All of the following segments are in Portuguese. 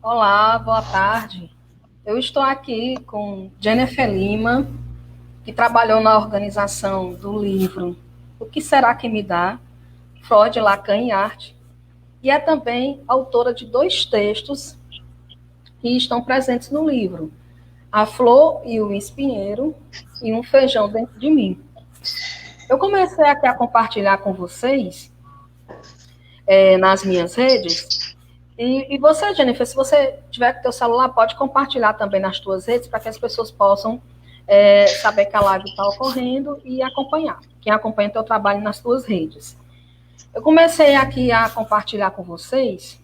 Olá, boa tarde. Eu estou aqui com Jennifer Lima, que trabalhou na organização do livro O que Será que Me Dá? Freud, Lacan e Arte, e é também autora de dois textos que estão presentes no livro, A Flor e o Espinheiro e Um Feijão Dentro de Mim. Eu comecei aqui a compartilhar com vocês nas minhas redes. E você, Jennifer, se você tiver com o teu celular, pode compartilhar também nas tuas redes para que as pessoas possam saber que a live está ocorrendo e acompanhar. Quem acompanha o teu trabalho nas tuas redes. Eu comecei aqui a compartilhar com vocês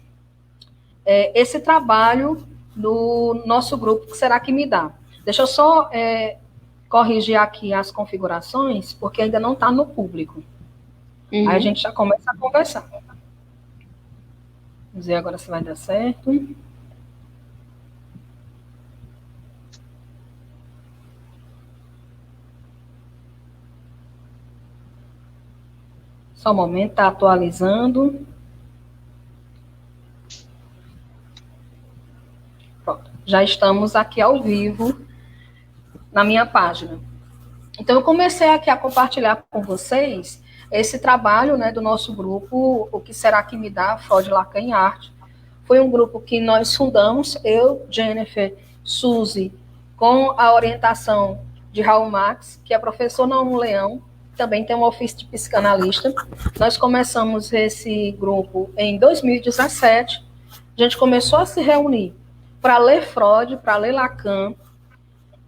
esse trabalho do nosso grupo, que será que me dá? Deixa eu só corrigir aqui as configurações, porque ainda não está no público. Aí a gente já começa a conversar. Vamos ver agora se vai dar certo. Só um momento, está atualizando. Pronto, já estamos aqui ao vivo na minha página. Então, eu comecei aqui a compartilhar com vocês esse trabalho, né, do nosso grupo, O que Será que Me Dá? Freud, Lacan e Arte. Foi um grupo que nós fundamos, eu, Jennifer, Suzy, com a orientação de Raul Marx, que é professor na Leão, também tem um ofício de psicanalista. Nós começamos esse grupo em 2017. A gente começou a se reunir para ler Freud, para ler Lacan,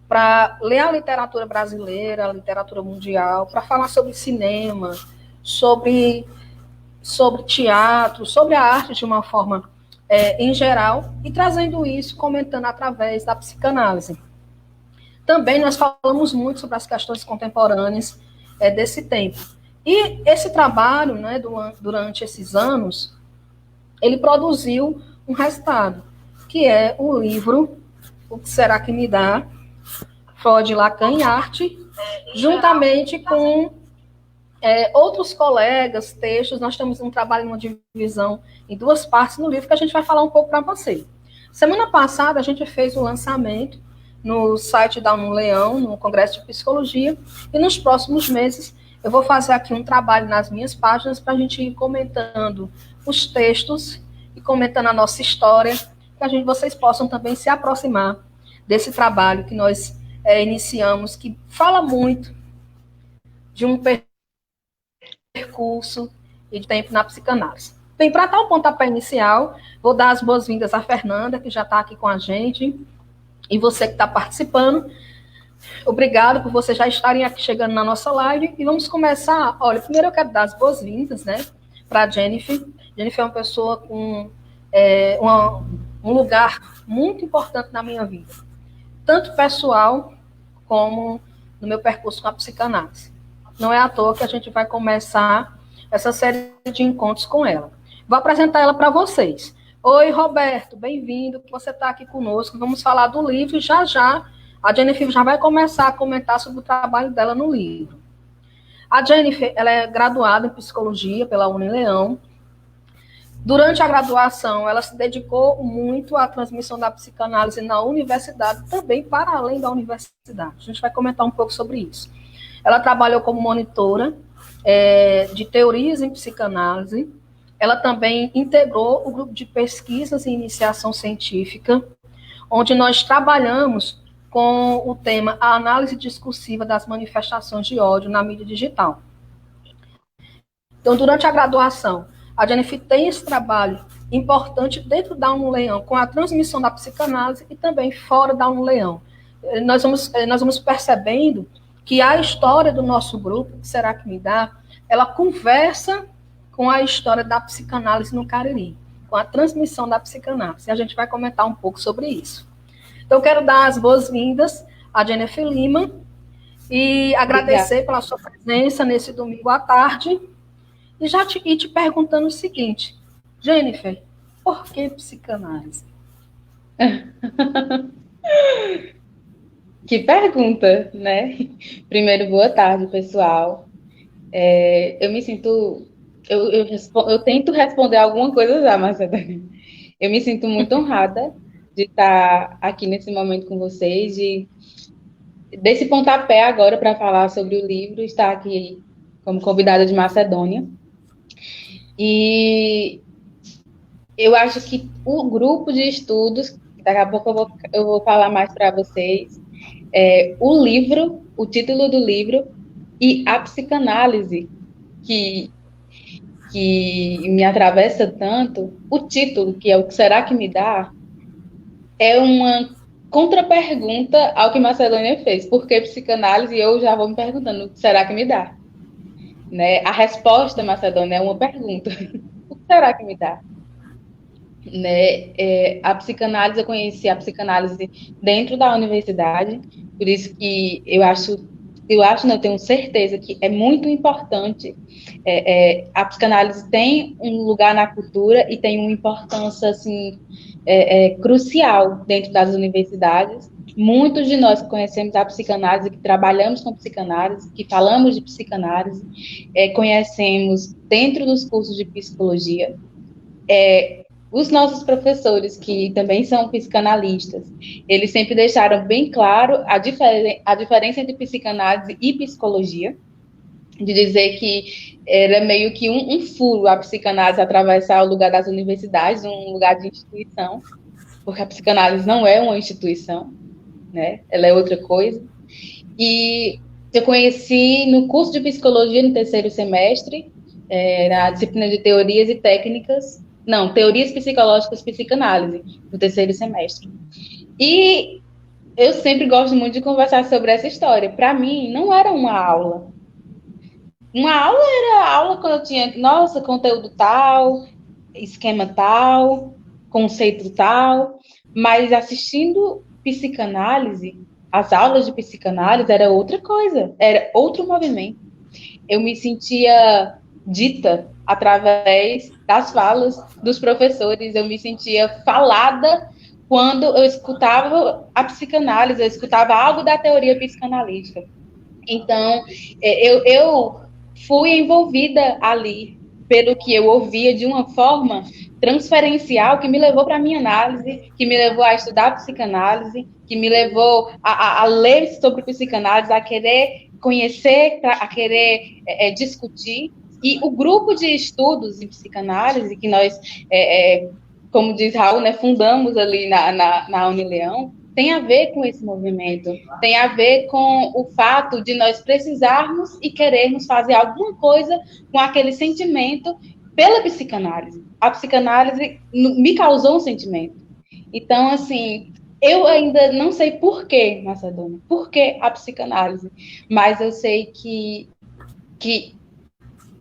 para ler a literatura brasileira, a literatura mundial, para falar sobre cinema, sobre teatro, sobre a arte de uma forma em geral, e trazendo isso, comentando através da psicanálise. Também nós falamos muito sobre as questões contemporâneas desse tempo. E esse trabalho, né, durante esses anos, ele produziu um resultado, que é o livro O que Será que Me Dá? Freud, Lacan e Arte, juntamente com outros colegas, textos. Nós temos um trabalho, uma divisão em duas partes no livro, que a gente vai falar um pouco para você. Semana passada, a gente fez o lançamento no site da Leão, no Congresso de Psicologia, e nos próximos meses eu vou fazer aqui um trabalho nas minhas páginas para a gente ir comentando os textos e comentando a nossa história, para que vocês possam também se aproximar desse trabalho que nós iniciamos, que fala muito de um percurso e de tempo na psicanálise. Bem, para dar o pontapé inicial, vou dar as boas-vindas à Fernanda, que já está aqui com a gente, e você que está participando. Obrigado por vocês já estarem aqui chegando na nossa live. E vamos começar. Olha, primeiro eu quero dar as boas-vindas, né, para a Jennifer. Jennifer é uma pessoa com um lugar muito importante na minha vida, tanto pessoal como no meu percurso com a psicanálise. Não é à toa que a gente vai começar essa série de encontros com ela. Vou apresentar ela para vocês. Oi, Roberto, bem-vindo, que você está aqui conosco. Vamos falar do livro e já a Jennifer já vai começar a comentar sobre o trabalho dela no livro. A Jennifer, ela é graduada em psicologia pela Unileão. Durante a graduação, ela se dedicou muito à transmissão da psicanálise na universidade, também para além da universidade. A gente vai comentar um pouco sobre isso. Ela trabalhou como monitora de teorias em psicanálise. Ela também integrou o grupo de pesquisas e iniciação científica, onde nós trabalhamos com o tema a análise discursiva das manifestações de ódio na mídia digital. Então, durante a graduação, a Jennifer tem esse trabalho importante dentro da Leão, com a transmissão da psicanálise e também fora da Leão. Nós vamos percebendo que a história do nosso grupo, que será que me dá, ela conversa com a história da psicanálise no Cariri, com a transmissão da psicanálise. E a gente vai comentar um pouco sobre isso. Então, eu quero dar as boas-vindas à Jennifer Lima e agradecer pela sua presença nesse domingo à tarde. E já te perguntando o seguinte, Jennifer, por que psicanálise? Que pergunta, né? Primeiro, boa tarde, pessoal. Eu me sinto... Eu tento responder alguma coisa já, mas eu me sinto muito honrada de estar aqui nesse momento com vocês, desse pontapé agora para falar sobre o livro, estar aqui como convidada de Macedônia. E eu acho que o grupo de estudos, daqui a pouco eu vou falar mais para vocês, o livro, o título do livro e a psicanálise que me atravessa tanto, o título, que é o que será que me dá, é uma contrapergunta ao que Macedônia fez. Por que psicanálise? E eu já vou me perguntando, o que será que me dá? Né? A resposta, Macedônia, é uma pergunta. O que será que me dá? Né? A psicanálise, eu conheci a psicanálise dentro da universidade, por isso que não, eu tenho certeza que é muito importante. A psicanálise tem um lugar na cultura e tem uma importância assim, crucial dentro das universidades. Muitos de nós que conhecemos a psicanálise, que trabalhamos com psicanálise, que falamos de psicanálise, conhecemos dentro dos cursos de psicologia. Os nossos professores, que também são psicanalistas, eles sempre deixaram bem claro a diferença entre psicanálise e psicologia, de dizer que era meio que um furo a psicanálise atravessar o lugar das universidades, um lugar de instituição, porque a psicanálise não é uma instituição, né? Ela é outra coisa. E eu conheci no curso de psicologia no terceiro semestre, na disciplina de teorias e técnicas, não, teorias psicológicas, psicanálise, no terceiro semestre. E eu sempre gosto muito de conversar sobre essa história. Para mim, não era uma aula. Uma aula era aula quando eu tinha, nossa, conteúdo tal, esquema tal, conceito tal, mas assistindo psicanálise, as aulas de psicanálise era outra coisa, era outro movimento. Eu me sentia dita através das falas dos professores, eu me sentia falada quando eu escutava a psicanálise, eu escutava algo da teoria psicanalítica. Então, eu fui envolvida ali pelo que eu ouvia de uma forma transferencial que me levou para a minha análise, que me levou a estudar psicanálise, que me levou a ler sobre psicanálise, a querer conhecer, a querer discutir. E o grupo de estudos em psicanálise, que nós, como diz Raul, né, fundamos ali na Unileão, tem a ver com esse movimento, tem a ver com o fato de nós precisarmos e querermos fazer alguma coisa com aquele sentimento pela psicanálise. A psicanálise me causou um sentimento. Então, assim, eu ainda não sei por que, Macedônia, por que a psicanálise, mas eu sei que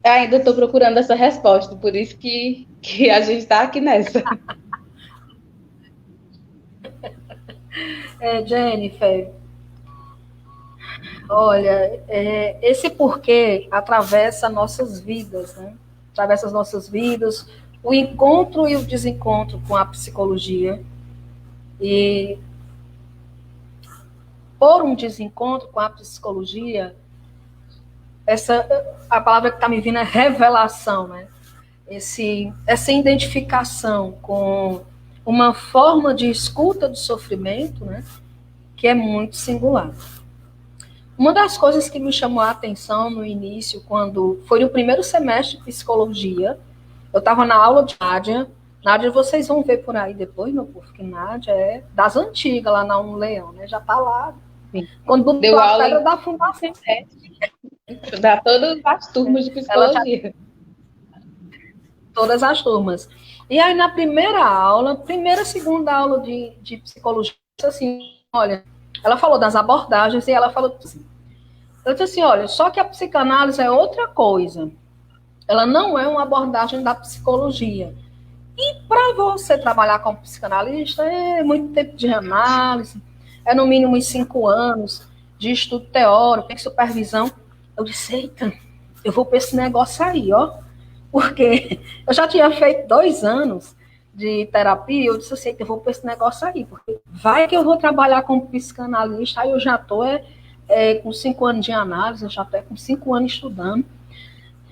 ainda estou procurando essa resposta, por isso que a gente está aqui nessa. Jennifer, olha, esse porquê atravessa nossas vidas, né? Atravessa as nossas vidas, o encontro e o desencontro com a psicologia. E por um desencontro com a psicologia, a palavra que está me vindo é revelação, né? Essa identificação com uma forma de escuta do sofrimento, né, que é muito singular. Uma das coisas que me chamou a atenção no início, quando foi no primeiro semestre de psicologia, eu estava na aula de Nádia. Nádia, vocês vão ver por aí depois, meu povo, que Nádia é das antigas, lá na Leão, né? Já está lá. Quando deu a pedra da fundação. Dá todas as turmas de psicologia. Todas as turmas. E aí, na segunda aula de psicologia, assim, olha, ela falou das abordagens e ela falou assim, eu disse assim, olha, só que a psicanálise é outra coisa. Ela não é uma abordagem da psicologia. E para você trabalhar como psicanalista, é muito tempo de análise, é no mínimo uns 5 anos de estudo teórico, tem supervisão. Eu disse, eita, eu vou para esse negócio aí, ó. Porque eu já tinha feito 2 anos de terapia, eu disse assim, eu vou para esse negócio aí, porque vai que eu vou trabalhar como psicanalista, aí eu já estou com 5 anos de análise, eu já estou com 5 anos estudando.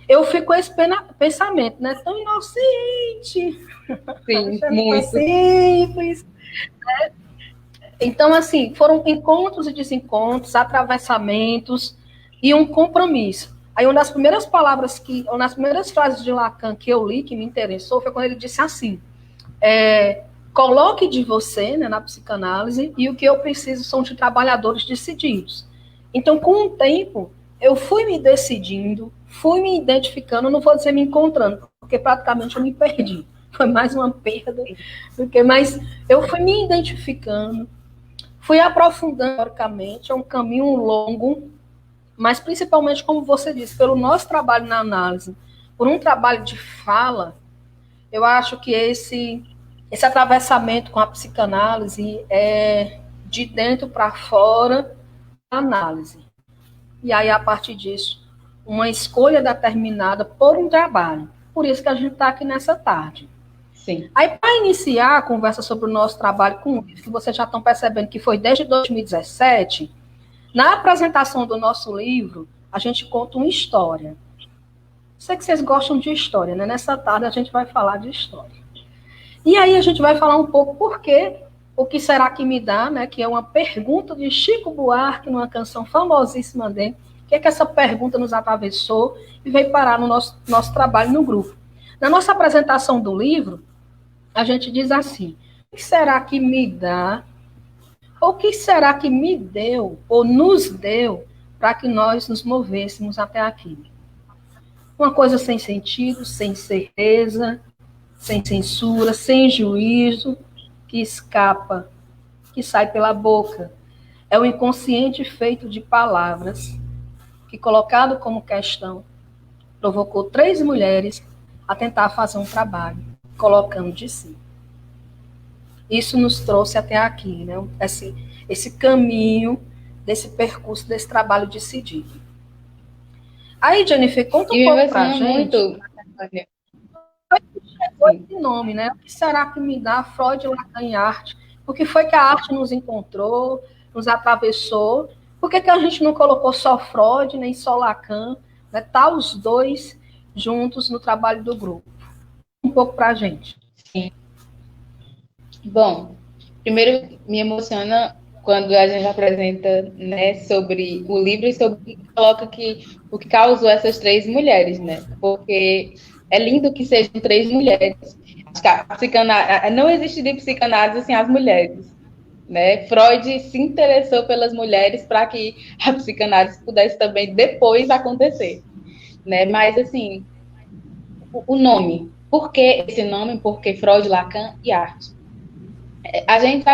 Eu fico com esse pensamento, né? Tão inocente. Sim, muito. Simples. Né? Então, assim, foram encontros e desencontros, atravessamentos e um compromisso. Aí, uma das primeiras palavras uma das primeiras frases de Lacan que eu li, que me interessou, foi quando ele disse assim: coloque de você, né, na psicanálise, e o que eu preciso são de trabalhadores decididos. Então, com o tempo, eu fui me decidindo, fui me identificando, não vou dizer me encontrando, porque praticamente eu me perdi. Foi mais uma perda do que mais. Eu fui me identificando, fui aprofundando teoricamente, é um caminho longo, mas principalmente, como você disse, pelo nosso trabalho na análise, por um trabalho de fala, eu acho que esse atravessamento com a psicanálise é de dentro para fora a análise. E aí, a partir disso, uma escolha determinada por um trabalho. Por isso que a gente está aqui nessa tarde. Sim. Aí, para iniciar a conversa sobre o nosso trabalho com o livro, que vocês já estão percebendo que foi desde 2017, na apresentação do nosso livro, a gente conta uma história. Sei que vocês gostam de história, né? Nessa tarde a gente vai falar de história. E aí a gente vai falar um pouco por quê, o que será que me dá, né? Que é uma pergunta de Chico Buarque, numa canção famosíssima dele. O que é que essa pergunta nos atravessou e veio parar no nosso trabalho no grupo? Na nossa apresentação do livro, a gente diz assim: o que será que me dá, ou o que será que me deu, ou nos deu, para que nós nos movêssemos até aqui? Uma coisa sem sentido, sem certeza, sem censura, sem juízo, que escapa, que sai pela boca. É o inconsciente feito de palavras, que, colocado como questão, provocou 3 mulheres a tentar fazer um trabalho, colocando de si. Isso nos trouxe até aqui, né? Esse caminho, desse percurso, desse trabalho decidido. Aí, Jennifer, conta um pouco pra gente. Muito... esse nome, né? O que será que me dá Freud, Lacan e arte? O que foi que a arte nos encontrou, nos atravessou? Por que a gente não colocou só Freud, nem só Lacan? Né? Tá os dois juntos no trabalho do grupo. Um pouco para a gente. Sim. Bom, primeiro me emociona quando a gente apresenta, né, sobre o livro e sobre coloca que o que causou essas 3 mulheres, né? Porque é lindo que sejam 3 mulheres. Acho que a psicanálise, não existiria psicanálise sem as mulheres, né? Freud se interessou pelas mulheres para que a psicanálise pudesse também depois acontecer, né? Mas assim, o nome, por que esse nome? Porque Freud, Lacan e arte. A gente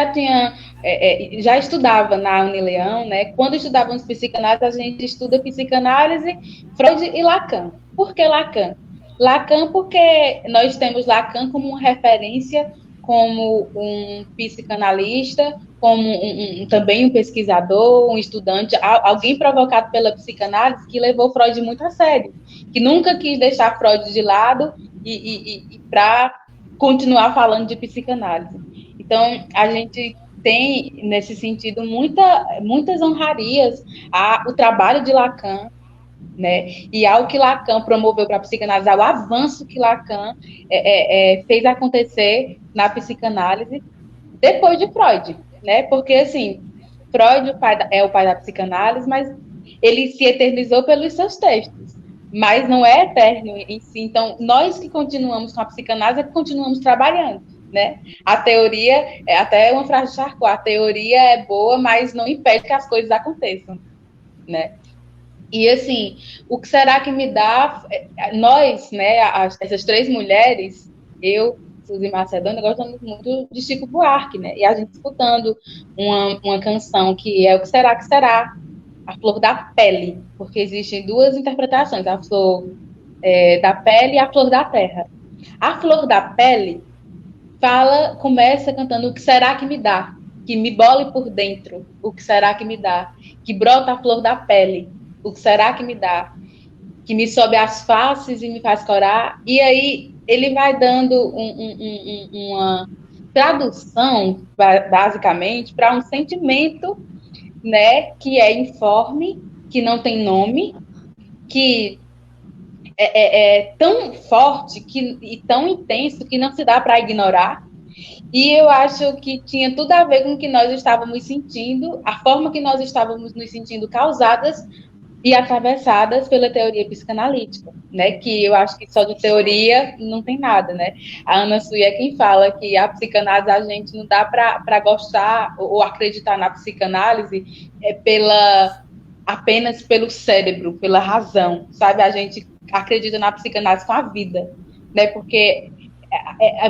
já estudava na Unileão, né? Quando estudávamos psicanálise, a gente estuda psicanálise, Freud e Lacan. Por que Lacan? Lacan porque nós temos Lacan como uma referência, como um psicanalista, como também um pesquisador, um estudante, alguém provocado pela psicanálise que levou Freud muito a sério, que nunca quis deixar Freud de lado e para continuar falando de psicanálise. Então, a gente tem, nesse sentido, muitas honrarias ao trabalho de Lacan, né? E ao que Lacan promoveu para a psicanálise, ao avanço que Lacan fez acontecer na psicanálise depois de Freud, né? Porque, assim, Freud é o pai da psicanálise, mas ele se eternizou pelos seus textos, mas não é eterno em si. Então, nós que continuamos com a psicanálise, continuamos trabalhando, né? A teoria, até uma frase de Charcot, a teoria é boa, mas não impede que as coisas aconteçam, né? E assim, o que será que me dá? Nós, né, essas 3 mulheres, eu, Suzy Macedônia, gostamos muito de Chico Buarque, né? E a gente escutando uma canção que é O que será que será? A Flor da Pele, porque existem 2 interpretações, a Flor da Pele e a Flor da Terra. A Flor da Pele começa cantando o que será que me dá? Que me bole por dentro, o que será que me dá? Que brota a flor da pele, o que será que me dá? Que me sobe as faces e me faz corar. E aí ele vai dando uma tradução, basicamente, para um sentimento, né, que é informe, que não tem nome, que é tão forte e tão intenso que não se dá para ignorar. E eu acho que tinha tudo a ver com o que nós estávamos sentindo, a forma que nós estávamos nos sentindo causadas e atravessadas pela teoria psicanalítica, né? Que eu acho que só de teoria não tem nada, né? A Ana Sui é quem fala que a psicanálise a gente não dá para gostar ou acreditar na psicanálise apenas pelo cérebro, pela razão, sabe? A gente acredita na psicanálise com a vida, né? Porque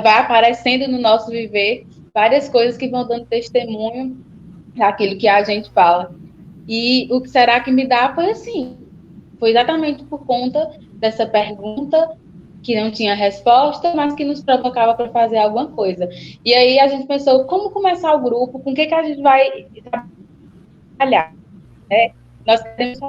vai aparecendo no nosso viver várias coisas que vão dando testemunho daquilo que a gente fala. E o que será que me dá foi assim, foi exatamente por conta dessa pergunta que não tinha resposta, mas que nos provocava para fazer alguma coisa. E aí a gente pensou, como começar o grupo, com o que a gente vai trabalhar, né? Nós temos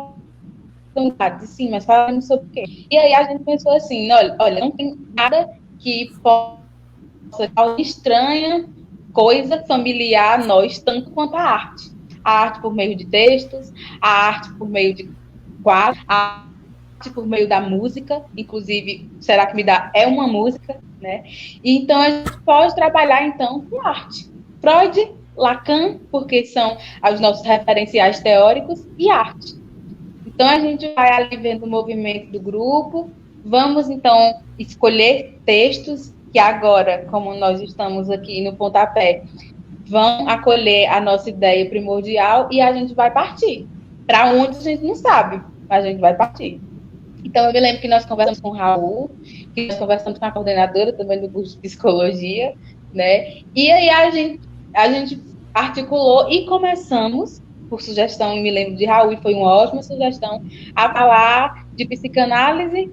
vontade, sim, mas falamos sobre o quê? E aí a gente pensou assim, olha, não tem nada que possa causar estranha coisa familiar a nós, tanto quanto a arte. A arte por meio de textos, a arte por meio de quadros, a arte por meio da música, inclusive, será que me dá? É uma música, né? E então a gente pode trabalhar, então, com arte. Freud, Lacan, porque são os nossos referenciais teóricos, e arte. Então, a gente vai ali vendo o movimento do grupo, vamos, então, escolher textos que agora, como nós estamos aqui no pontapé, vão acolher a nossa ideia primordial e a gente vai partir. Para onde a gente não sabe, mas a gente vai partir. Então, eu me lembro que nós conversamos com o Raul, que nós conversamos com a coordenadora também do curso de psicologia, né? E aí a gente articulou e começamos, por sugestão, me lembro de Raul, e foi uma ótima sugestão, a falar de psicanálise,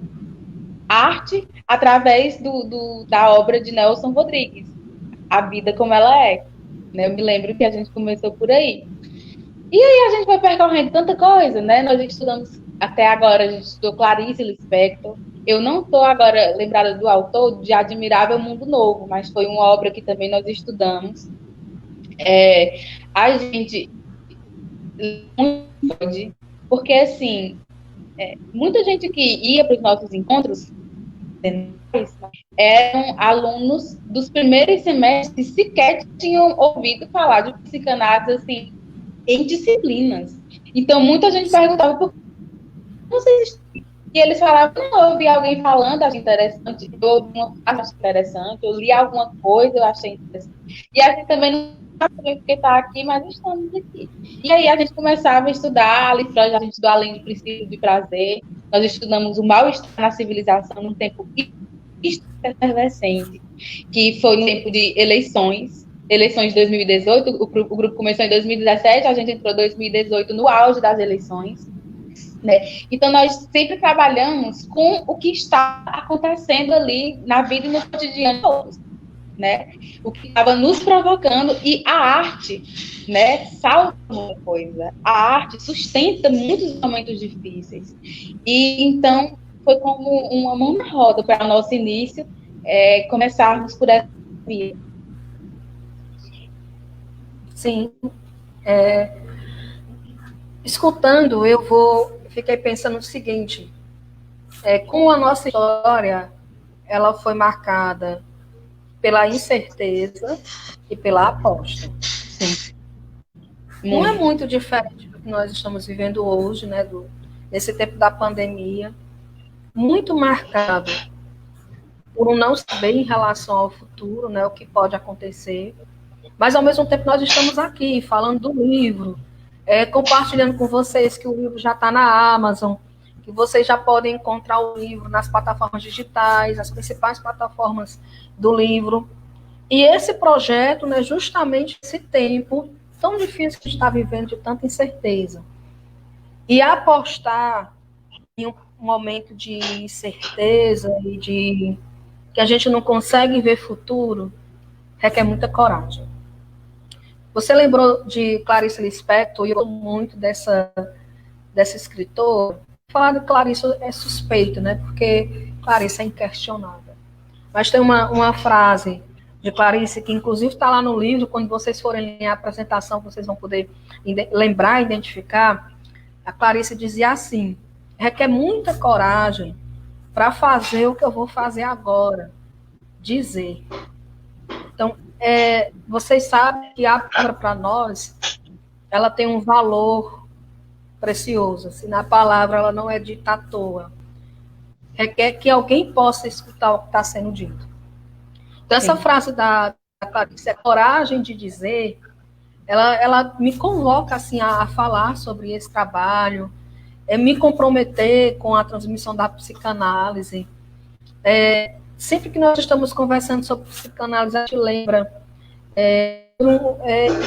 arte, através da obra de Nelson Rodrigues, A Vida Como Ela É. Eu me lembro que a gente começou por aí. E aí a gente vai percorrendo tanta coisa, né? Nós estudamos, até agora, a gente estudou Clarice Lispector. Eu não estou agora lembrada do autor de Admirável Mundo Novo, mas foi uma obra que também nós estudamos. A gente... Porque, assim, muita gente que ia para os nossos encontros eram alunos dos primeiros semestres que sequer tinham ouvido falar de psicanálise, assim, em disciplinas. Então, muita gente perguntava por que vocês... E eles falavam, não, eu ouvi alguém falando, achei interessante, eu ouvi achei interessante, eu li alguma coisa, eu achei interessante. E a gente também não sabe porque está aqui, mas estamos aqui. E aí a gente começava a estudar, ali Freud, a gente estudou Além do Princípio de Prazer, nós estudamos o mal-estar na civilização num tempo efervescente, que foi no tempo de eleições de 2018, o grupo começou em 2017, a gente entrou em 2018 no auge das eleições, né? Então nós sempre trabalhamos com o que está acontecendo ali na vida e no cotidiano de todos, né? O que estava nos provocando, e a arte, né, salva uma coisa. A arte sustenta muitos momentos difíceis. E então foi como uma mão na roda para o nosso início, começarmos por essa via. Sim. Escutando, fiquei pensando o seguinte, como a nossa história, ela foi marcada pela incerteza e pela aposta. Sim. Não é muito diferente do que nós estamos vivendo hoje, né, nesse tempo da pandemia, muito marcado por um não saber em relação ao futuro, né, o que pode acontecer, mas ao mesmo tempo nós estamos aqui falando do livro, compartilhando com vocês que o livro já está na Amazon, que vocês já podem encontrar o livro nas plataformas digitais, as principais plataformas do livro. E esse projeto, né, justamente esse tempo tão difícil que a gente está vivendo, de tanta incerteza. E apostar em um momento de incerteza e de que a gente não consegue ver futuro, requer muita coragem. Você lembrou de Clarice Lispector, e eu gosto muito dessa escritora. Falar de Clarice é suspeito, né? Porque Clarice é inquestionável. Mas tem uma frase de Clarice que, inclusive, está lá no livro. Quando vocês forem ler a apresentação, vocês vão poder lembrar, identificar. A Clarice dizia assim: requer muita coragem para fazer o que eu vou fazer agora, dizer. Então, vocês sabem que a palavra para nós, ela tem um valor precioso. Assim, na palavra, ela não é dita à toa. Requer que alguém possa escutar o que está sendo dito. Então, essa frase da Clarice, é coragem de dizer, ela me convoca assim, a falar sobre esse trabalho, me comprometer com a transmissão da psicanálise. Sempre que nós estamos conversando sobre psicanálise, a gente lembra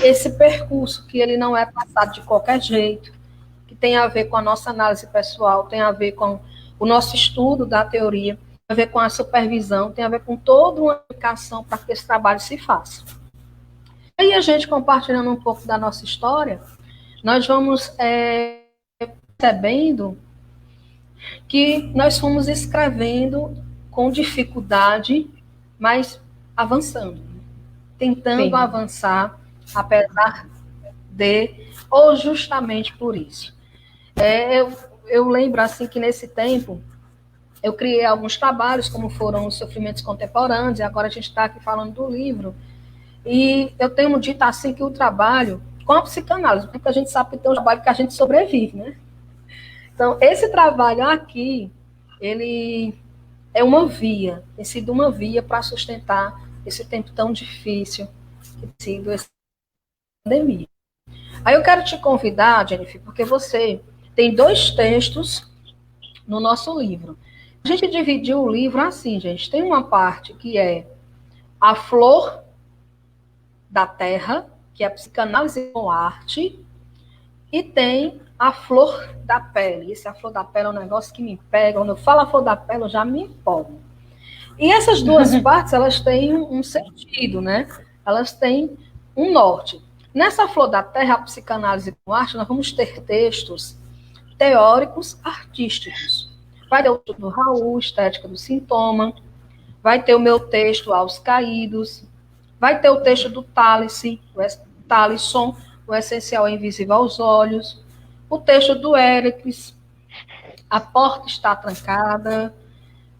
esse percurso, que ele não é passado de qualquer jeito, que tem a ver com a nossa análise pessoal, tem a ver com o nosso estudo da teoria, tem a ver com a supervisão, tem a ver com toda uma aplicação para que esse trabalho se faça. Aí a gente, compartilhando um pouco da nossa história, nós vamos percebendo que nós fomos escrevendo com dificuldade, mas avançando, tentando avançar, apesar de, ou justamente por isso. Eu lembro assim que nesse tempo eu criei alguns trabalhos, como foram os sofrimentos contemporâneos, e agora a gente está aqui falando do livro, e eu tenho dito assim que o trabalho com a psicanálise, porque a gente sabe que tem um trabalho que a gente sobrevive, né? Então, esse trabalho aqui, ele é uma via, tem sido uma via para sustentar esse tempo tão difícil que tem sido essa pandemia. Aí eu quero te convidar, Jennifer, porque você tem 2 textos no nosso livro. A gente dividiu o livro assim, gente. Tem uma parte que é a flor da terra, que é a psicanálise com arte, e tem a flor da pele. Esse a flor da pele é um negócio que me pega. Quando eu falo a flor da pele, eu já me empolgo. E essas 2 partes, elas têm um sentido, né? Elas têm um norte. Nessa flor da terra, a psicanálise com arte, nós vamos ter textos teóricos artísticos. Vai ter o do Raul, Estética do Sintoma, vai ter o meu texto Aos Caídos, vai ter o texto do Talisson, O Essencial é Invisível aos Olhos, o texto do Éricles, A Porta Está Trancada,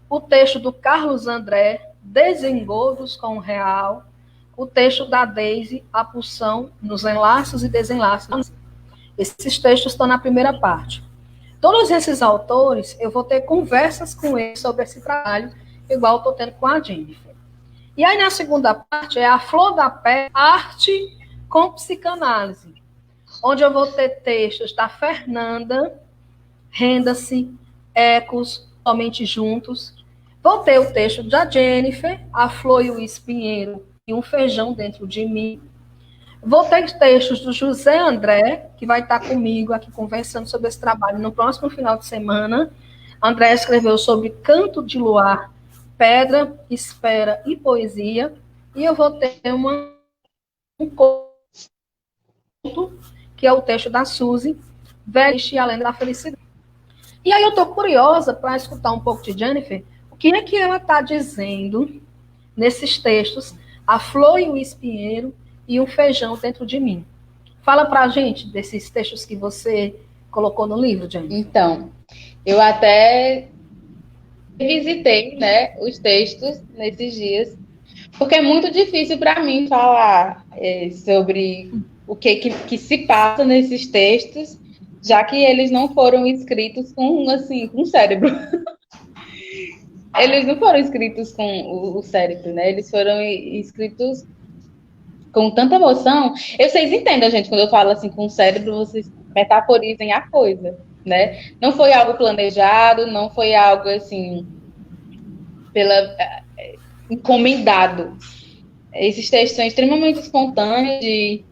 o texto do Carlos André, Desengodos com o Real, o texto da Daisy, A Pulsão nos Enlaços e Desenlaços. Esses textos estão na primeira parte. Todos esses autores, eu vou ter conversas com eles sobre esse trabalho, igual estou tendo com a Jennifer. E aí, na segunda parte, é a flor da pele, arte com psicanálise, onde eu vou ter textos da Fernanda, Renda-se, Ecos, Somente Juntos. Vou ter o texto da Jennifer, A Flor e o Espinheiro e um Feijão Dentro de Mim. Vou ter textos do José André, que vai estar comigo aqui conversando sobre esse trabalho no próximo final de semana. André escreveu sobre Canto de Luar, Pedra, Esfera e Poesia. E eu vou ter um conto, que é o texto da Suzy, Velha e a Lenda da Felicidade. E aí eu estou curiosa para escutar um pouco de Jennifer, o que é que ela está dizendo nesses textos, A Flor e o Espinheiro e um Feijão Dentro de Mim. Fala para a gente desses textos que você colocou no livro, Jennifer. Então, eu até revisitei, né, os textos nesses dias, porque é muito difícil para mim falar sobre o que se passa nesses textos, já que eles não foram escritos com cérebro. Eles não foram escritos com o cérebro, né? Eles foram escritos com tanta emoção. Vocês entendem, gente, quando eu falo assim com o cérebro, vocês metaforizem a coisa, né? Não foi algo planejado, não foi algo assim encomendado. Esses textos são extremamente espontâneos de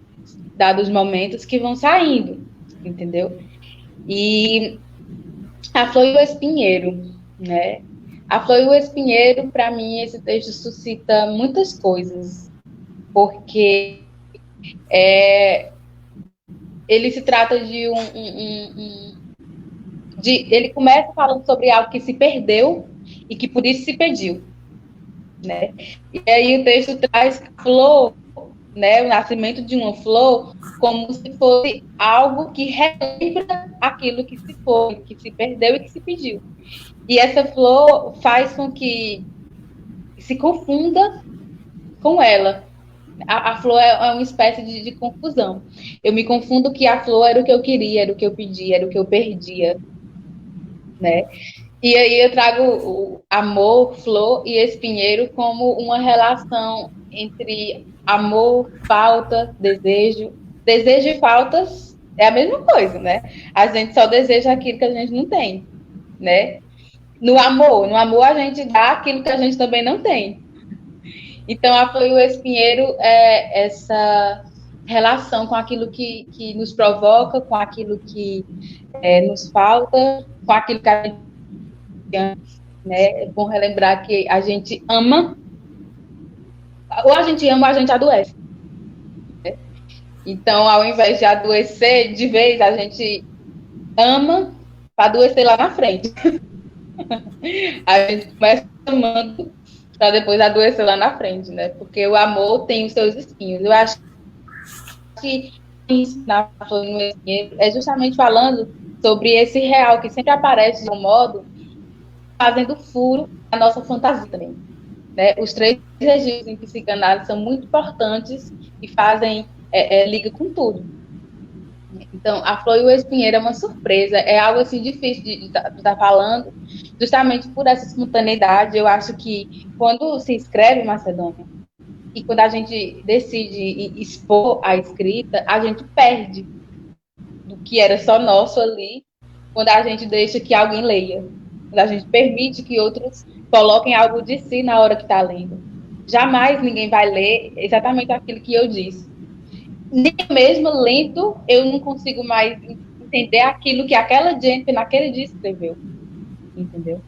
dados momentos que vão saindo, entendeu? E A Flor e o Espinheiro, né? A Flor e o Espinheiro, para mim, esse texto suscita muitas coisas, porque ele se trata de ele começa falando sobre algo que se perdeu e que por isso se pediu, né? E aí o texto traz flor né, o nascimento de uma flor como se fosse algo que relembra aquilo que se foi, que se perdeu e que se pediu. E essa flor faz com que se confunda com ela. A flor é uma espécie de confusão. Eu me confundo que a flor era o que eu queria, era o que eu pedia, era o que eu perdia, né? E aí eu trago o amor, flor e espinheiro como uma relação entre amor, falta, desejo. Desejo e faltas é a mesma coisa, né? A gente só deseja aquilo que a gente não tem, né? No amor a gente dá aquilo que a gente também não tem. Então, a flor e o espinheiro é essa relação com aquilo que nos provoca, com aquilo que nos falta, com aquilo que a gente ama, né? É bom relembrar que a gente ama, ou a gente ama ou a gente adoece. Né? Então, ao invés de adoecer de vez, a gente ama para adoecer lá na frente. A gente começa amando para depois adoecer lá na frente, né? Porque o amor tem os seus espinhos. Eu acho que na flor no espinheiro é justamente falando sobre esse real que sempre aparece de um modo fazendo furo na nossa fantasia também. Né? Os 3 registros em psicanálise são muito importantes e fazem liga com tudo. Então, a flor e o espinheiro é uma surpresa, é algo assim difícil de estar falando, justamente por essa espontaneidade. Eu acho que quando se escreve Macedônia e quando a gente decide expor a escrita, a gente perde do que era só nosso ali, quando a gente deixa que alguém leia, quando a gente permite que outros coloquem algo de si na hora que está lendo. Jamais ninguém vai ler exatamente aquilo que eu disse. Nem mesmo lendo, eu não consigo mais entender aquilo que aquela gente naquele dia escreveu. Entendeu?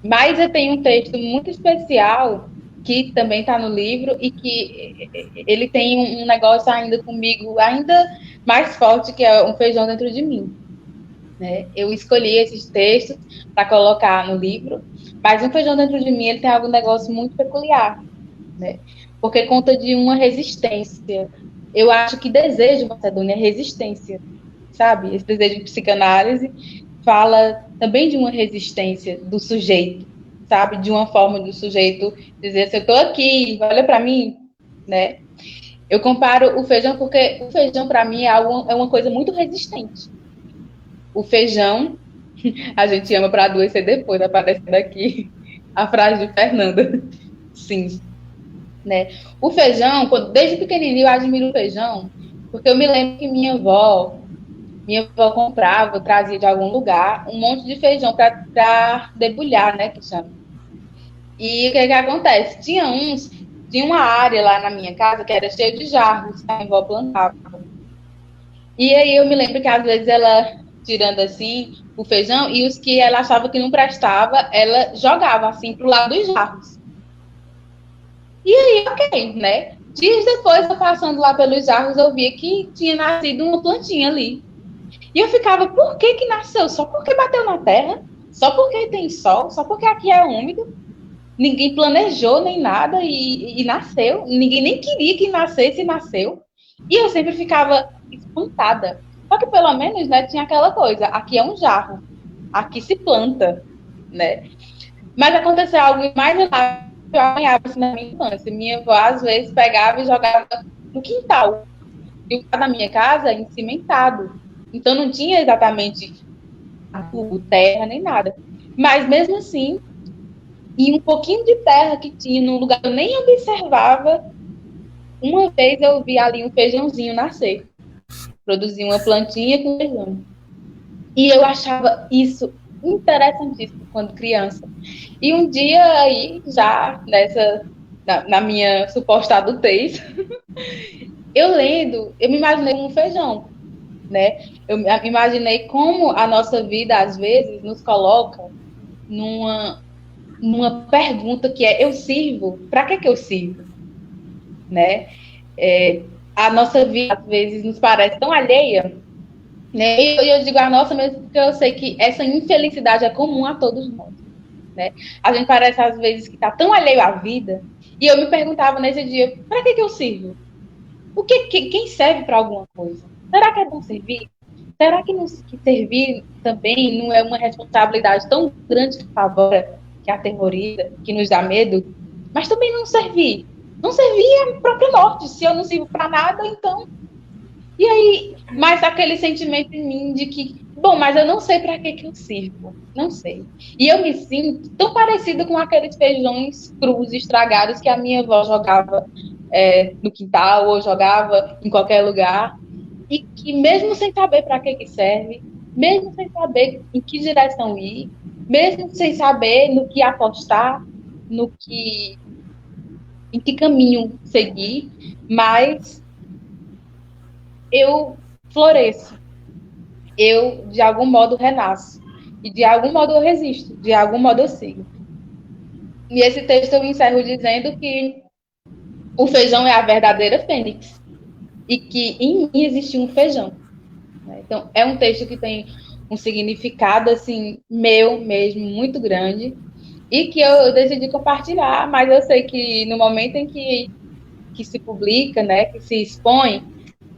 Mas eu tenho um texto muito especial que também está no livro e que ele tem um negócio ainda comigo, ainda mais forte, que é um feijão dentro de mim. Né? Eu escolhi esses textos para colocar no livro, mas um feijão dentro de mim ele tem algum negócio muito peculiar, né? Porque conta de uma resistência. Eu acho que desejo, Macedônia, é resistência, sabe? Esse desejo de psicanálise fala também de uma resistência do sujeito, sabe? De uma forma do sujeito dizer assim, eu estou aqui, olha para mim, né? Eu comparo o feijão porque o feijão, para mim, é uma coisa muito resistente. O feijão, a gente ama para adoecer depois, aparecendo aqui a frase de Fernanda. Sim. Né? O feijão, desde pequenininho eu admiro o feijão, porque eu me lembro que minha avó comprava, trazia de algum lugar um monte de feijão para debulhar, né, que chama. E o que acontece? Tinha uma área lá na minha casa que era cheia de jarros que a minha avó plantava. E aí eu me lembro que às vezes ela, tirando assim o feijão, e os que ela achava que não prestava, ela jogava assim pro lado dos jarros. E aí, ok, né? Dias depois, eu passando lá pelos jarros, eu via que tinha nascido uma plantinha ali. E eu ficava, por que nasceu? Só porque bateu na terra? Só porque tem sol? Só porque aqui é úmido? Ninguém planejou nem nada e nasceu. Ninguém nem queria que nascesse e nasceu. E eu sempre ficava espantada. Só que pelo menos, né, tinha aquela coisa, aqui é um jarro, aqui se planta, né? Mas aconteceu algo mais relativo. Eu apanhava assim na minha infância. Minha avó, às vezes, pegava e jogava no quintal. E o quintal da minha casa é cimentado. Então, não tinha exatamente terra nem nada. Mas, mesmo assim, e um pouquinho de terra que tinha num lugar que eu nem observava, uma vez eu vi ali um feijãozinho nascer. Produzir uma plantinha com feijão. E eu achava isso interessantíssimo quando criança. E um dia aí, já na minha suposta adultez, eu lendo, eu me imaginei como um feijão, né? Eu me imaginei como a nossa vida, às vezes, nos coloca numa pergunta que é, eu sirvo? Para que eu sirvo? Né? A nossa vida, às vezes, nos parece tão alheia, né? E eu digo a nossa mesmo porque eu sei que essa infelicidade é comum a todos nós. Né? A gente parece, às vezes, que está tão alheio à vida. E eu me perguntava nesse dia, para que eu sirvo? Quem serve para alguma coisa? Será que é bom servir? Será que servir também não é uma responsabilidade tão grande que apavora, que aterroriza, que nos dá medo? Mas também não servir. Não servir é a própria morte. Se eu não sirvo para nada, então. E aí, mais aquele sentimento em mim de que, bom, mas eu não sei para que eu sirvo. Não sei. E eu me sinto tão parecida com aqueles feijões crus estragados que a minha avó jogava no quintal ou jogava em qualquer lugar. E que mesmo sem saber para que serve, mesmo sem saber em que direção ir, mesmo sem saber no que apostar, em que caminho seguir, mas eu floresço, eu de algum modo renasço, e de algum modo eu resisto, de algum modo eu sigo. E esse texto eu encerro dizendo que o feijão é a verdadeira fênix, e que em mim existe um feijão. Então, é um texto que tem um significado, assim, meu mesmo, muito grande, e que eu decidi compartilhar, mas eu sei que no momento em que se publica, né, que se expõe,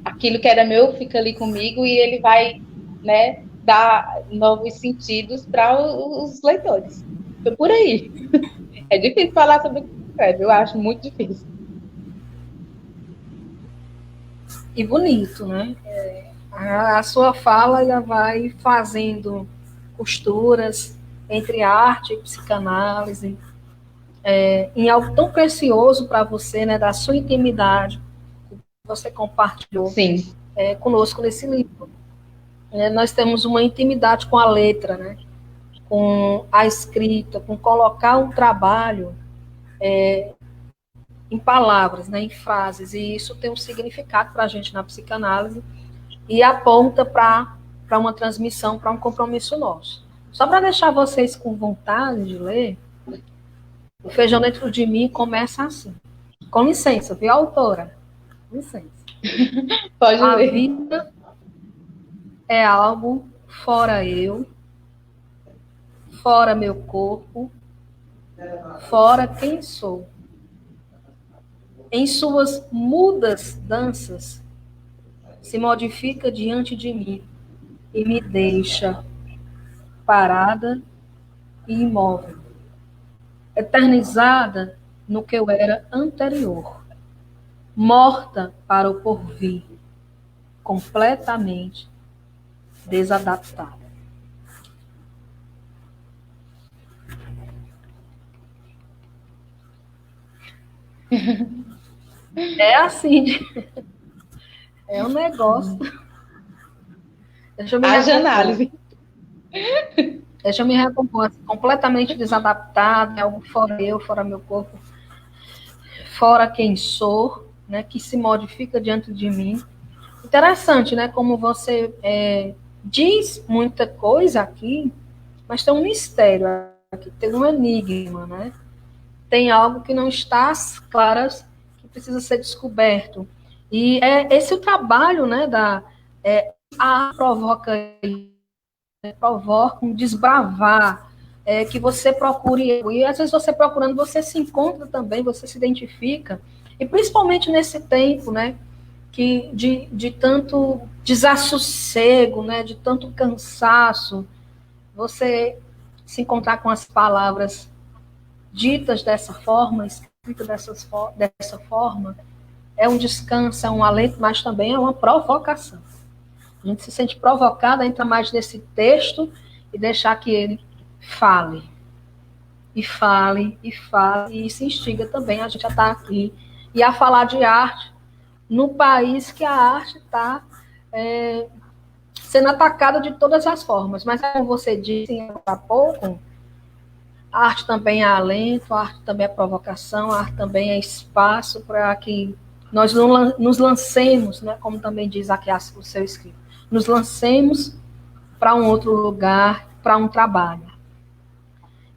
aquilo que era meu fica ali comigo e ele vai, né, dar novos sentidos para os leitores. Foi por aí. É difícil falar sobre o que escreve, eu acho muito difícil. E bonito, né? A sua fala já vai fazendo costuras entre arte e psicanálise, em algo tão precioso para você, né, da sua intimidade, que você compartilhou conosco nesse livro. Nós temos uma intimidade com a letra, né, com a escrita, com colocar um trabalho em palavras, né, em frases, e isso tem um significado para a gente na psicanálise e aponta para uma transmissão, para um compromisso nosso. Só para deixar vocês com vontade de ler, o Feijão Dentro de Mim começa assim. Com licença, viu, autora? Com licença. Pode a ler. Vida é algo fora eu, fora meu corpo, fora quem sou. Em suas mudas danças, se modifica diante de mim e me deixa parada e imóvel, eternizada no que eu era anterior, morta para o porvir, completamente desadaptada. É assim, é um negócio. Haja análise. Deixa eu me recompor, assim, completamente desadaptada, é algo fora eu, fora meu corpo, fora quem sou, né, que se modifica diante de mim. Interessante, né, como você diz muita coisa aqui, mas tem um mistério aqui, tem um enigma, né? Tem algo que não está às claras, que precisa ser descoberto. E é esse o trabalho, né, a provoca um desbravar, que você procure, e às vezes você procurando, você se encontra também, você se identifica, e principalmente nesse tempo, né, que de tanto desassossego, né, de tanto cansaço, você se encontrar com as palavras ditas dessa forma, escritas dessa forma, é um descanso, é um alento, mas também é uma provocação. A gente se sente provocada a entrar mais nesse texto e deixar que ele fale. E fale, e fale, e isso instiga também a gente a estar aqui e a falar de arte no país que a arte está sendo atacada de todas as formas. Mas, como você disse há pouco, a arte também é alento, a arte também é provocação, a arte também é espaço para que nós nos lancemos, né, como também diz aqui o seu escrito, nos lancemos para um outro lugar, para um trabalho.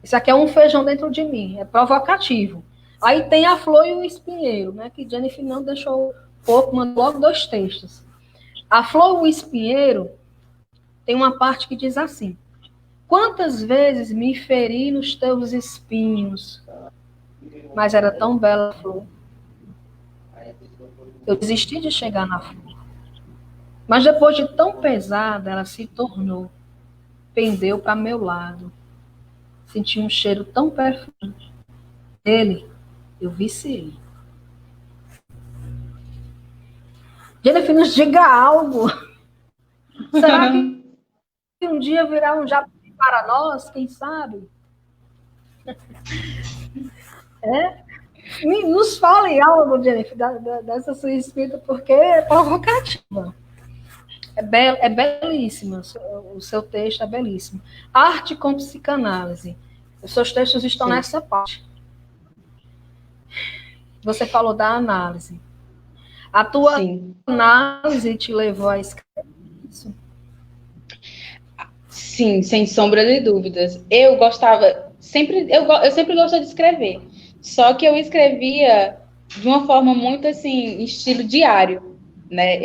Isso aqui é um feijão dentro de mim, é provocativo. Aí tem a flor e o espinheiro, né, que Jennifer não deixou pouco, mandou logo 2 textos. A flor e o espinheiro tem uma parte que diz assim: quantas vezes me feri nos teus espinhos, mas era tão bela a flor. Eu desisti de chegar na flor. Mas depois de tão pesada, ela se tornou, pendeu para meu lado. Senti um cheiro tão perfeito dele, eu viciei. Jennifer, nos diga algo. Será que um dia virá um jabuti para nós? Quem sabe? Nos fale algo, Jennifer, dessa sua escrita, porque é provocativa. É belíssimo, o seu texto é belíssimo. Arte com psicanálise. Os seus textos estão Sim. nessa parte. Você falou da análise. A tua Sim. análise te levou a escrever isso? Sim, sem sombra de dúvidas. Eu sempre gostei de escrever. Só que eu escrevia de uma forma muito assim, estilo diário, né?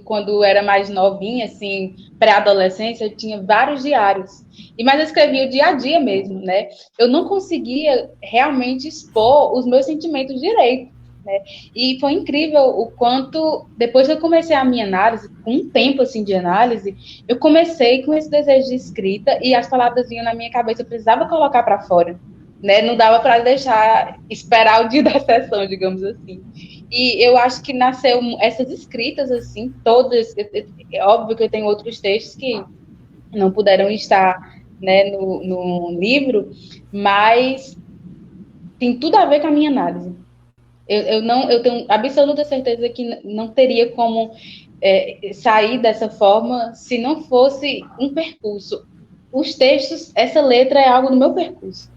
Quando era mais novinha, assim, pré-adolescência, eu tinha vários diários. Mas eu escrevia o dia a dia mesmo, né? Eu não conseguia realmente expor os meus sentimentos direito, né? E foi incrível o quanto, depois que eu comecei a minha análise, com um tempo assim de análise, eu comecei com esse desejo de escrita e as palavras vinham na minha cabeça, eu precisava colocar para fora, né? Não dava para deixar esperar o dia da sessão, digamos assim. E eu acho que nasceu essas escritas assim, todas. É óbvio que eu tenho outros textos que não puderam estar, né, no livro, mas tem tudo a ver com a minha análise. Eu tenho absoluta certeza que não teria como sair dessa forma se não fosse um percurso. Os textos, essa letra é algo do meu percurso.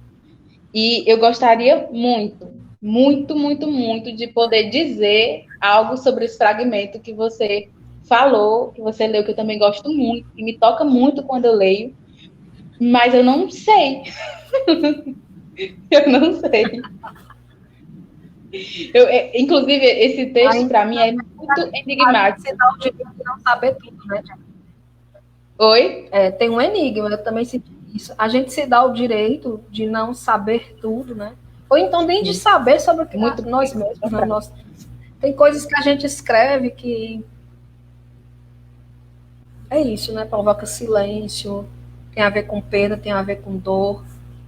E eu gostaria muito, muito, muito, muito de poder dizer algo sobre esse fragmento que você falou, que você leu, que eu também gosto muito, e me toca muito quando eu leio, mas eu não sei. Eu não sei. Inclusive, esse texto, para mim, é muito enigmático. Você dá o direito de não saber tudo, né, Jennifer? Oi? Tem um enigma, eu também senti isso. A gente se dá o direito de não saber tudo, né? Ou então nem de saber sobre nós mesmos. Né? Tem coisas que a gente escreve que é isso, né? Provoca silêncio, tem a ver com perda, tem a ver com dor,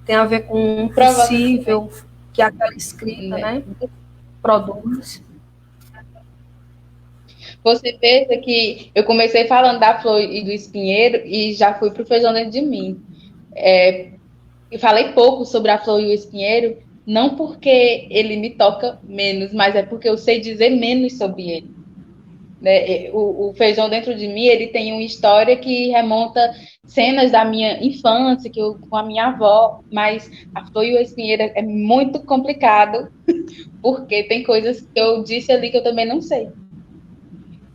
tem a ver com um possível que aquela escrita, né? Produz. Você pensa que eu comecei falando da flor e do espinheiro e já fui para o feijão dentro de mim. Eu falei pouco sobre a flor e o espinheiro, não porque ele me toca menos, mas é porque eu sei dizer menos sobre ele. Né? O feijão dentro de mim, ele tem uma história que remonta cenas da minha infância, que eu com a minha avó, mas a flor e o espinheiro é muito complicado, porque tem coisas que eu disse ali que eu também não sei.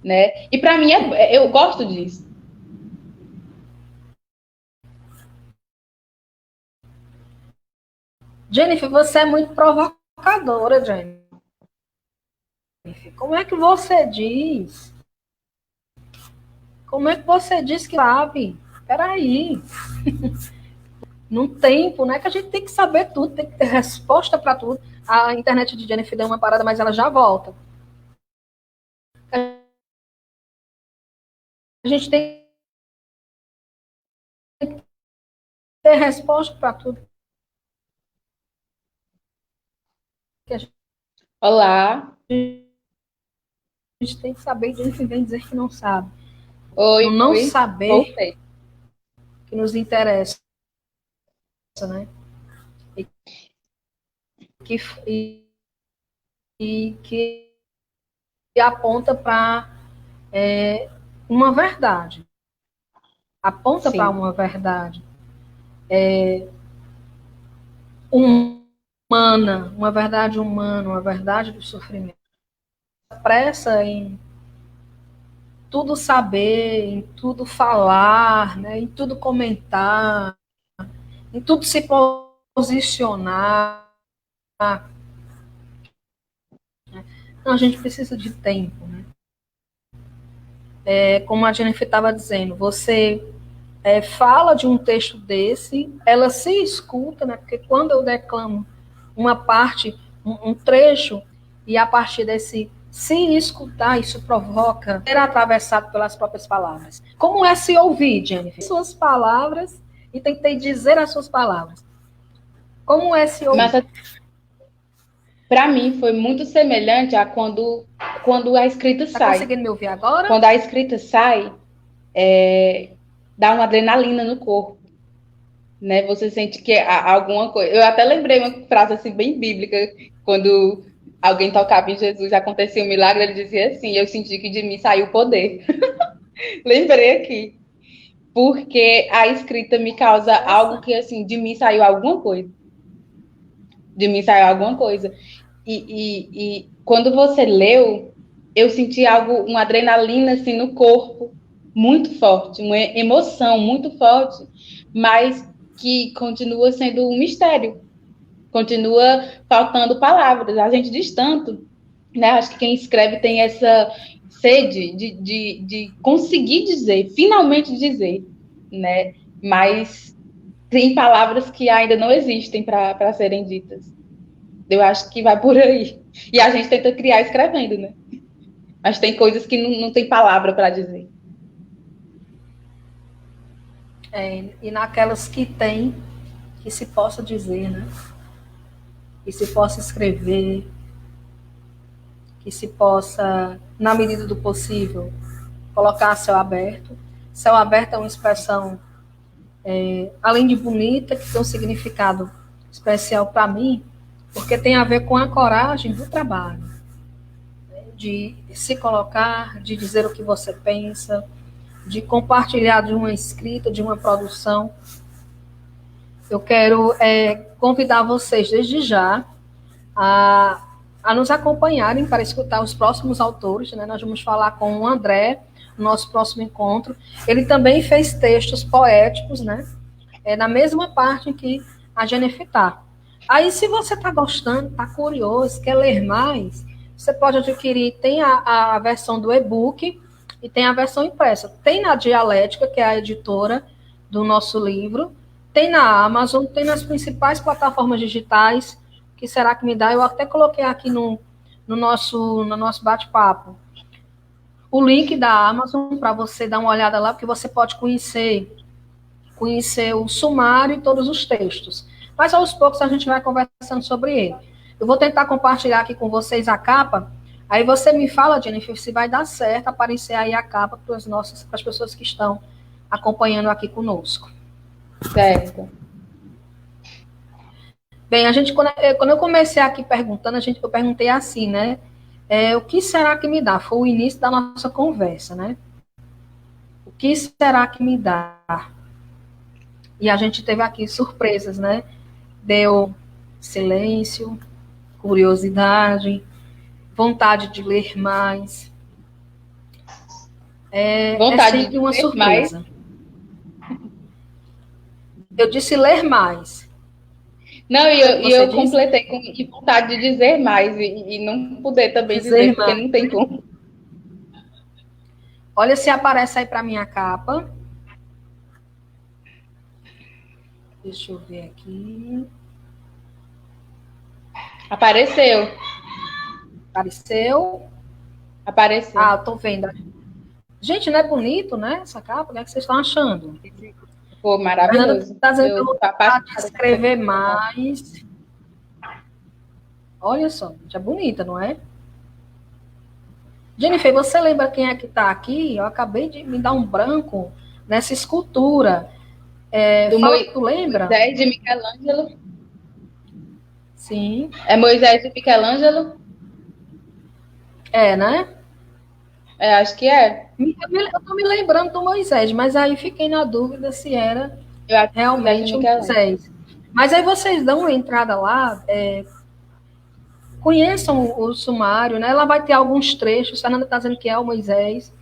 Né? E para mim, eu gosto disso. Jennifer, você é muito provocadora, Jennifer. Como é que você diz? Como é que você diz que sabe? Peraí. Num tempo, né? Que a gente tem que saber tudo, tem que ter resposta para tudo. A internet de Jennifer deu uma parada, mas ela já volta. A gente tem que ter resposta para tudo. Olá. A gente tem que saber, e Jennifer vem dizer que não sabe. Oi. Não Oi. saber Voltei. que nos interessa, né? Que aponta para uma verdade. Aponta para uma verdade. Humana, uma verdade humana, uma verdade do sofrimento. Pressa em tudo saber, em tudo falar, né, em tudo comentar, em tudo se posicionar. Então, a gente precisa de tempo. Né? Como a Jennifer estava dizendo, você fala de um texto desse, ela se escuta, né, porque quando eu declamo uma parte, um trecho, e a partir desse Se escutar, isso provoca ser atravessado pelas próprias palavras. Como é se ouvir, Jennifer? Suas palavras e tentei dizer as suas palavras. Como é se ouvir? Mas, para mim, foi muito semelhante a quando a escrita sai. Tá conseguindo me ouvir agora? Quando a escrita sai, dá uma adrenalina no corpo. Né? Você sente que alguma coisa... Eu até lembrei uma frase assim, bem bíblica, quando alguém tocava em Jesus, acontecia um milagre, ele dizia assim, eu senti que de mim saiu o poder. Lembrei aqui. Porque a escrita me causa algo que, assim, de mim saiu alguma coisa. De mim saiu alguma coisa. E quando você leu, eu senti uma adrenalina, assim, no corpo, muito forte, uma emoção muito forte, mas que continua sendo um mistério. Continua faltando palavras. A gente diz tanto, né? Acho que quem escreve tem essa sede de conseguir dizer, finalmente dizer, né? Mas tem palavras que ainda não existem para serem ditas. Eu acho que vai por aí. E a gente tenta criar escrevendo, né? Mas tem coisas que não tem palavra para dizer. E naquelas que tem, que se possa dizer, né? Que se possa escrever, que se possa, na medida do possível, colocar céu aberto. Céu aberto é uma expressão, além de bonita, que tem um significado especial para mim, porque tem a ver com a coragem do trabalho, né? De se colocar, de dizer o que você pensa, de compartilhar de uma escrita, de uma produção. Eu quero convidar vocês desde já a nos acompanharem para escutar os próximos autores, né? Nós vamos falar com o André, no nosso próximo encontro. Ele também fez textos poéticos, né? Na mesma parte em que a Jennifer está. Aí, se você está gostando, está curioso, quer ler mais, você pode adquirir, tem a versão do e-book e tem a versão impressa. Tem na Dialética, que é a editora do nosso livro, tem na Amazon, tem nas principais plataformas digitais. Que será que me dá? Eu até coloquei aqui no nosso bate-papo o link da Amazon para você dar uma olhada lá, porque você pode conhecer o sumário e todos os textos. Mas aos poucos a gente vai conversando sobre ele. Eu vou tentar compartilhar aqui com vocês a capa. Aí você me fala, Jennifer, se vai dar certo aparecer aí a capa para as pessoas que estão acompanhando aqui conosco. Certo. Bem, quando eu comecei aqui perguntando, eu perguntei assim, né? O que será que me dá? Foi o início da nossa conversa, né? O que será que me dá? E a gente teve aqui surpresas, né? Deu silêncio, curiosidade, vontade de ler mais. Vontade sempre de uma ler surpresa. mais. Eu disse ler mais. Não, e eu completei com vontade de dizer mais e não poder também dizer porque não tem como. Olha se aparece aí para minha capa. Deixa eu ver aqui. Apareceu. Apareceu? Apareceu. Ah, tô vendo. Gente, não é bonito, né? Essa capa? O que vocês estão achando? Pô, maravilhoso. Está dizendo que eu vou escrever mais. Olha só, já é bonita, não é? Jennifer, você lembra quem é que está aqui? Eu acabei de me dar um branco nessa escultura. Tu lembra? Moisés de Michelangelo. Sim. É Moisés de Michelangelo? Né? Acho que é. Eu tô me lembrando do Moisés, mas aí fiquei na dúvida se era realmente o Moisés. Mas aí vocês dão uma entrada lá, conheçam o sumário, né? Ela vai ter alguns trechos, a Fernanda está dizendo que é o Moisés,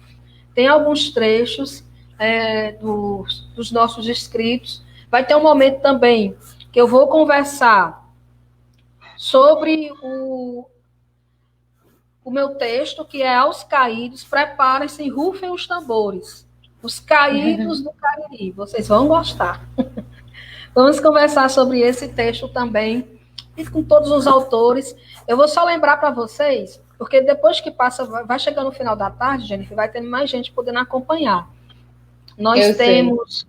tem alguns trechos dos nossos escritos. Vai ter um momento também que eu vou conversar sobre o meu texto, que é aos caídos, preparem-se e rufem os tambores. Os caídos do Cariri. Vocês vão gostar. Vamos conversar sobre esse texto também, e com todos os autores. Eu vou só lembrar para vocês, Porque depois que passa, vai chegando no final da tarde, Jennifer, vai tendo mais gente podendo acompanhar. Nós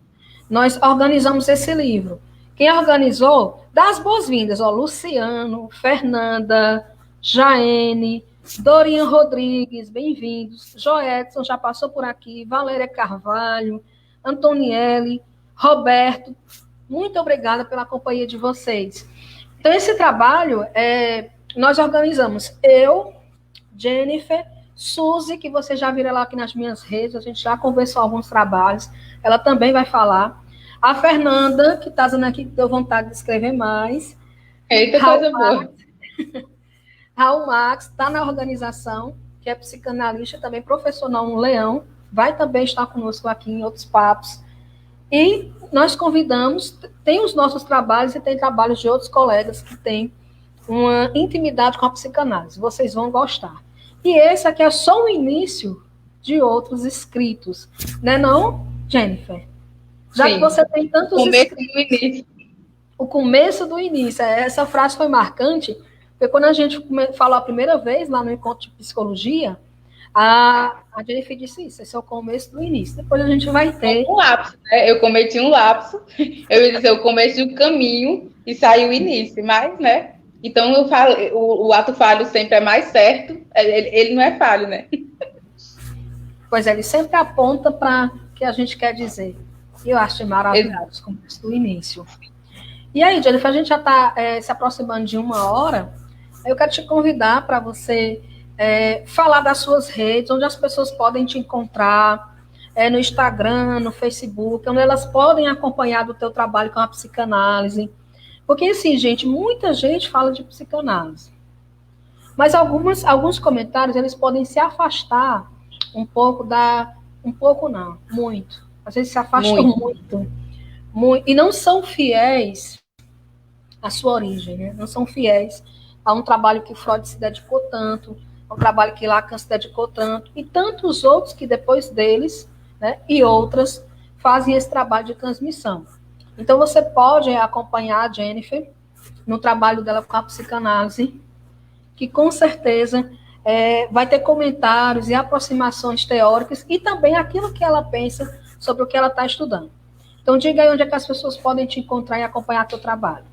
organizamos esse livro. Quem organizou, dá as boas-vindas, Luciano, Fernanda, Jaene, Dorian Rodrigues, bem-vindos. Joedson já passou por aqui, Valéria Carvalho, Antonielle, Roberto, muito obrigada pela companhia de vocês. Então, esse trabalho, nós organizamos eu, Jennifer, Suzy, que você já viram lá aqui nas minhas redes, a gente já conversou alguns trabalhos, ela também vai falar. A Fernanda, que está dizendo aqui que deu vontade de escrever mais. Eita, coisa boa. Raul Max está na organização, que é psicanalista, também profissional no Leão, vai também estar conosco aqui em outros papos. E nós convidamos, tem os nossos trabalhos e tem trabalhos de outros colegas que têm uma intimidade com a psicanálise. Vocês vão gostar. E esse aqui é só o início de outros escritos. Né não, Jennifer? Já Sim. Que você tem tantos escritos. O começo do início. Essa frase foi marcante, porque quando a gente falou a primeira vez lá no encontro de psicologia, a Jennifer disse isso, esse é o começo do início. Depois a gente vai ter... Um lapso, né? Eu cometi um lapso. Eu ia dizer, eu comecei o caminho e saiu o início, mas, né? Então, eu falo, o ato falho sempre é mais certo. Ele não é falho, né? Pois é, ele sempre aponta para o que a gente quer dizer. E eu acho maravilhoso o começo do início. E aí, Jennifer, a gente já está se aproximando de 1 hora. Eu quero te convidar para você falar das suas redes, onde as pessoas podem te encontrar, no Instagram, no Facebook, onde elas podem acompanhar do teu trabalho com a psicanálise. Porque, assim, gente, muita gente fala de psicanálise. Mas alguns comentários, eles podem se afastar um pouco muito. Às vezes se afastam muito. E não são fiéis à sua origem, né? Não são fiéis a um trabalho que Freud se dedicou tanto, a um trabalho que Lacan se dedicou tanto, e tantos outros que depois deles, né, e outras, fazem esse trabalho de transmissão. Então, você pode acompanhar a Jennifer no trabalho dela com a psicanálise, que com certeza vai ter comentários e aproximações teóricas e também aquilo que ela pensa sobre o que ela está estudando. Então, diga aí onde é que as pessoas podem te encontrar e acompanhar teu trabalho.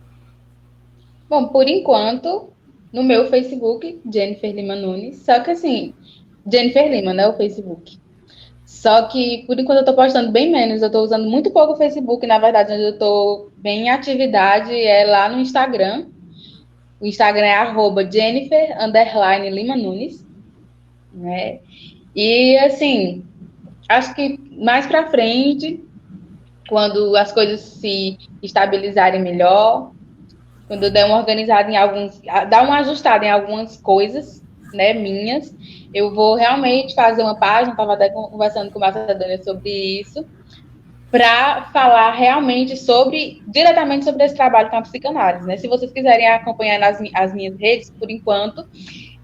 Bom, por enquanto, no meu Facebook, Jennifer Lima Nunes, só que assim, Jennifer Lima, né, o Facebook. Só que, por enquanto, eu estou postando bem menos, eu estou usando muito pouco o Facebook, na verdade, onde eu estou bem em atividade é lá no Instagram. O Instagram é @Jennifer_Lima Nunes, né? E, assim, acho que mais para frente, quando as coisas se estabilizarem melhor, quando eu der uma organizada dar uma ajustada em algumas coisas, né, minhas, eu vou realmente fazer uma página, estava até conversando com a Macedônia sobre isso, para falar realmente diretamente sobre esse trabalho com a psicanálise, né? Se vocês quiserem acompanhar as minhas redes, por enquanto,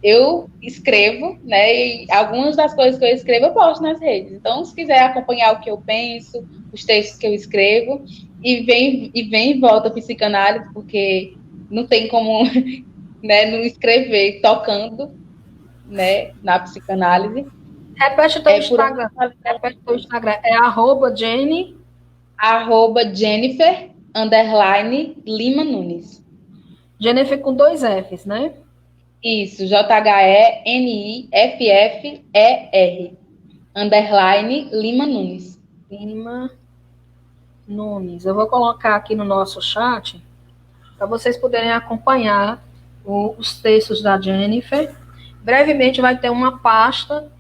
eu escrevo, né? E algumas das coisas que eu escrevo eu posto nas redes. Então, se quiser acompanhar o que eu penso, os textos que eu escrevo, vem e volta psicanálise, porque não tem como, né, não escrever tocando, né, na psicanálise. Repete o teu Instagram. Repete o teu Instagram. É @Jennifer_Lima Nunes. Jennifer com 2 Fs, né? Isso, JHENIFFER _Lima Nunes. Lima Nunes. Eu vou colocar aqui no nosso chat para vocês poderem acompanhar os textos da Jennifer. Brevemente vai ter uma pasta,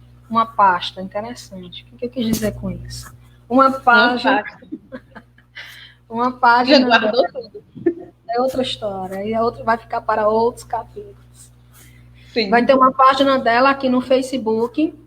interessante. O que eu quis dizer com isso? Uma página. Uma página. Já guardou tudo. É outra história. E vai ficar para outros capítulos. Sim. Vai ter uma página dela aqui no Facebook.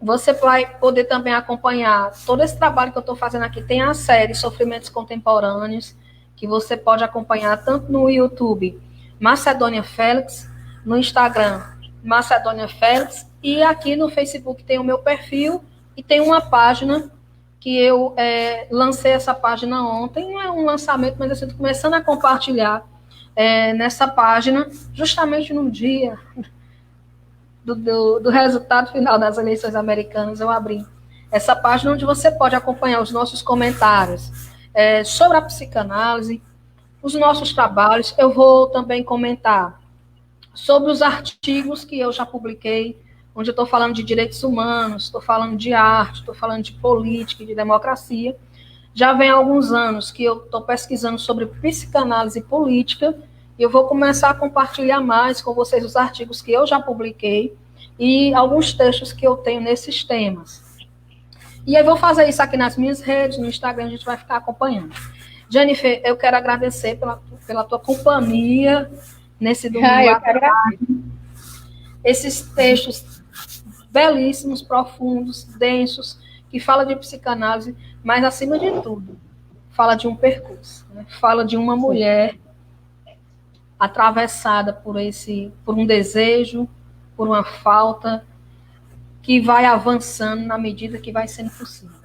Você vai poder também acompanhar todo esse trabalho que eu estou fazendo aqui. Tem a série Sofrimentos Contemporâneos, que você pode acompanhar tanto no YouTube, Macedônia Félix, no Instagram, Macedônia Félix, e aqui no Facebook tem o meu perfil e tem uma página que eu lancei essa página ontem. Não é um lançamento, mas eu estou começando a compartilhar nessa página, justamente no dia do resultado final das eleições americanas, eu abri essa página onde você pode acompanhar os nossos comentários sobre a psicanálise, os nossos trabalhos. Eu vou também comentar sobre os artigos que eu já publiquei, onde eu estou falando de direitos humanos, estou falando de arte, estou falando de política e de democracia. Já vem há alguns anos que eu estou pesquisando sobre psicanálise política, e eu vou começar a compartilhar mais com vocês os artigos que eu já publiquei e alguns textos que eu tenho nesses temas. E eu vou fazer isso aqui nas minhas redes, no Instagram, a gente vai ficar acompanhando. Jennifer, eu quero agradecer pela tua companhia nesse domingo à tarde. Esses textos belíssimos, profundos, densos, que fala de psicanálise, mas, acima de tudo, fala de um percurso, né? Fala de uma mulher atravessada por um desejo, por uma falta, que vai avançando na medida que vai sendo possível.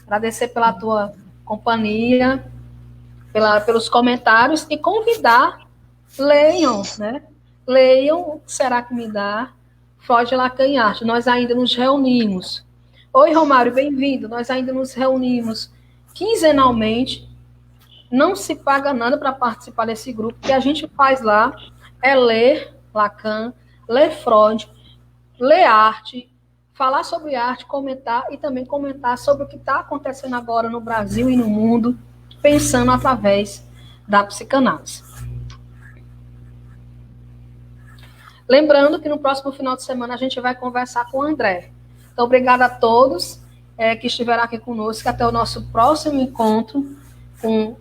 Agradecer pela tua companhia, pelos comentários, e convidar, leiam, né? Leiam O Que Será Que Me Dá, Freud, Lacan e Arte. Nós ainda nos reunimos. Oi, Romário, bem-vindo. Nós ainda nos reunimos quinzenalmente. Não se paga nada para participar desse grupo. O que a gente faz lá é ler Lacan, ler Freud, ler arte, falar sobre arte, comentar e também comentar sobre o que está acontecendo agora no Brasil e no mundo, pensando através da psicanálise. Lembrando que no próximo final de semana a gente vai conversar com o André. Então, obrigada a todos que estiveram aqui conosco. Até o nosso próximo encontro com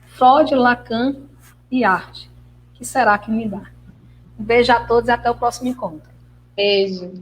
Freud, Lacan e arte. O que será que me dá? Um beijo a todos e até o próximo encontro. Beijo.